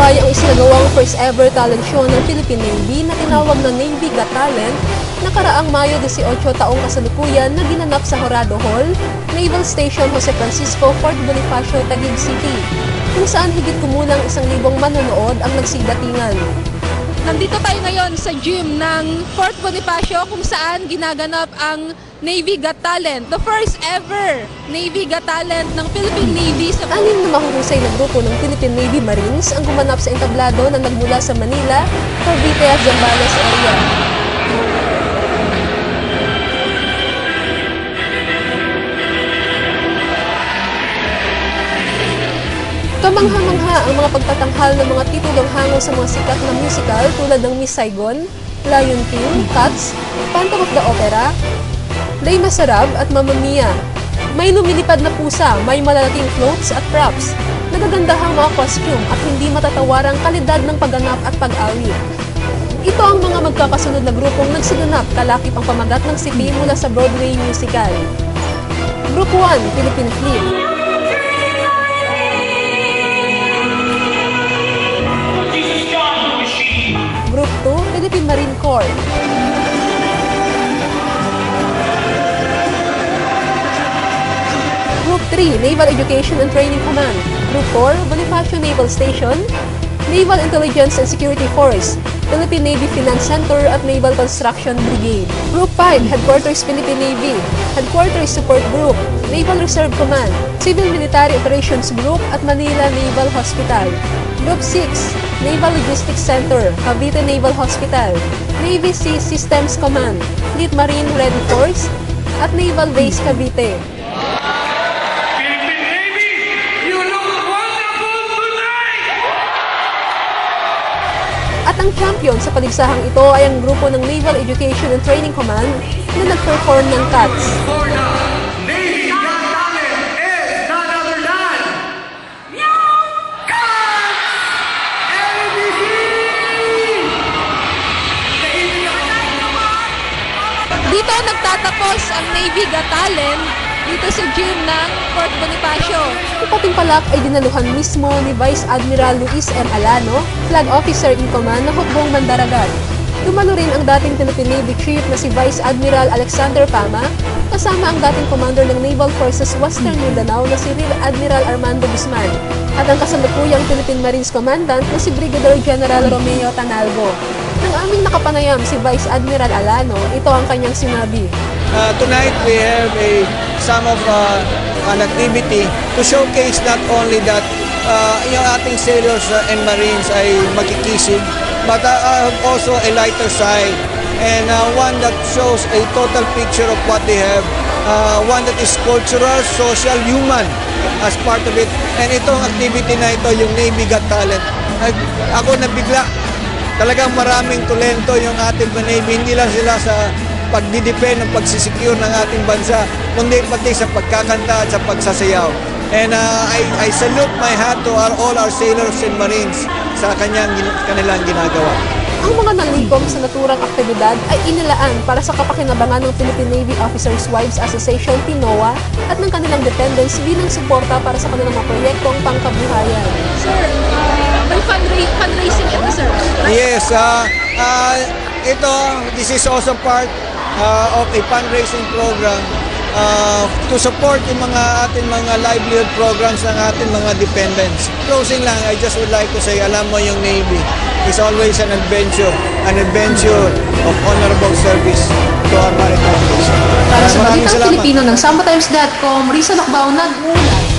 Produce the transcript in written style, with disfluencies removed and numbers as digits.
buhay ang isinagawang first ever talent show ng Philippine Navy na tinawag na Navy Got Talent nakaraang Mayo 18 taong kasalukuyan na ginanap sa Jorado Hall, Naval Station Jose Francisco, Fort Bonifacio, Taguig City, kung saan higit kumulang 1,000 manonood ang nagsidatingan. Nandito tayo ngayon sa gym ng Fort Bonifacio kung saan ginaganap ang Navy Got Talent, the first ever Navy Got Talent ng Philippine Navy. Anim na mahuhusay na grupo ng Philippine Navy Marines ang gumanap sa entablado na nagmula sa Manila, Cavite at Zambales area. Kamangha-mangha ang mga pagtatanghal ng mga titulong hango sa mga sikat na musical tulad ng Miss Saigon, Lion King, Cats, Phantom of the Opera, Les Miserables at Mamma Mia. May lumilipad na pusa, may malalaking floats at props, nagagandahang mga costume at hindi matatawarang kalidad ng pagganap at pag-awit. Ito ang mga magkakasunod na grupong nagsiganap kalakip ang pamagat ng sipi mula sa Broadway musical. Group 1, Philippine Fleet. Group 2, Philippine Marine Corps. Group 3, Naval Education and Training Command. Group 4, Bonifacio Naval Station, Naval Intelligence and Security Force, Philippine Navy Finance Center at Naval Construction Brigade. Group 5, Headquarters Philippine Navy, Headquarters Support Group, Naval Reserve Command, Civil Military Operations Group at Manila Naval Hospital. Group 6, Naval Logistics Center, Cavite Naval Hospital, Navy Sea Systems Command, Fleet Marine Ready Force, at Naval Base Cavite. Philippine Navy, you look wonderful tonight! At ang champion sa paligsahang ito ay ang grupo ng Naval Education and Training Command na nag-perform ng Cats. Navy Got Talent is none other than Cats! LBC! Dito nagtatapos ang Navy Got Talent dito sa gym ng Fort Bonifacio. Ipatimpalak ay dinaluhan mismo ni Vice Admiral Luis M. Alano, Flag Officer in Command ng Hukbong Mandaragat. Dumalo rin ang dating Philippine Navy Chief na si Vice Admiral Alexander Pama, kasama ang dating Commander ng Naval Forces Western Mindanao na si Rear Admiral Armando Guzman, at ang kasalukuyang Philippine Marines Commandant na si Brigadier General Romeo Tanalgo. Nang aming nakapanayam si Vice Admiral Alano, ito ang kanyang sinabi. Tonight we have some of an activity to showcase not only that yung ating sailors and marines ay makikisig, but also a lighter side and one that shows a total picture of what they have, one that is cultural, social, human as part of it. And itong activity na ito, yung Navy Got Talent, ako nabigla. Talagang maraming talento yung ating Navy, hindi lang sila sa pagdidepend ng pagsisecure ng ating bansa, kundi pati sa pagkakanta at sa pagsasayaw. And I salute my hat to all our sailors and marines sa kanilang ginagawa. Ang mga nanglikom sa naturang aktibidad ay inilaan para sa kapakinabangan ng Philippine Navy Officers' Wives Association, PNOA, at ng kanilang dependents bilang suporta para sa kanilang mga proyektong pangkabuhayan. Sir, may fundraising ito, sir? Yes, this is also part of a fundraising program to support yung ating mga livelihood programs ng ating mga dependents. Closing lang, I just would like to say, alam mo yung Navy is always an adventure of honorable service to our maritime nation. Para sa Balitang Pilipino ng SambaTimes.com, Risa Lacbao, nag-uulat.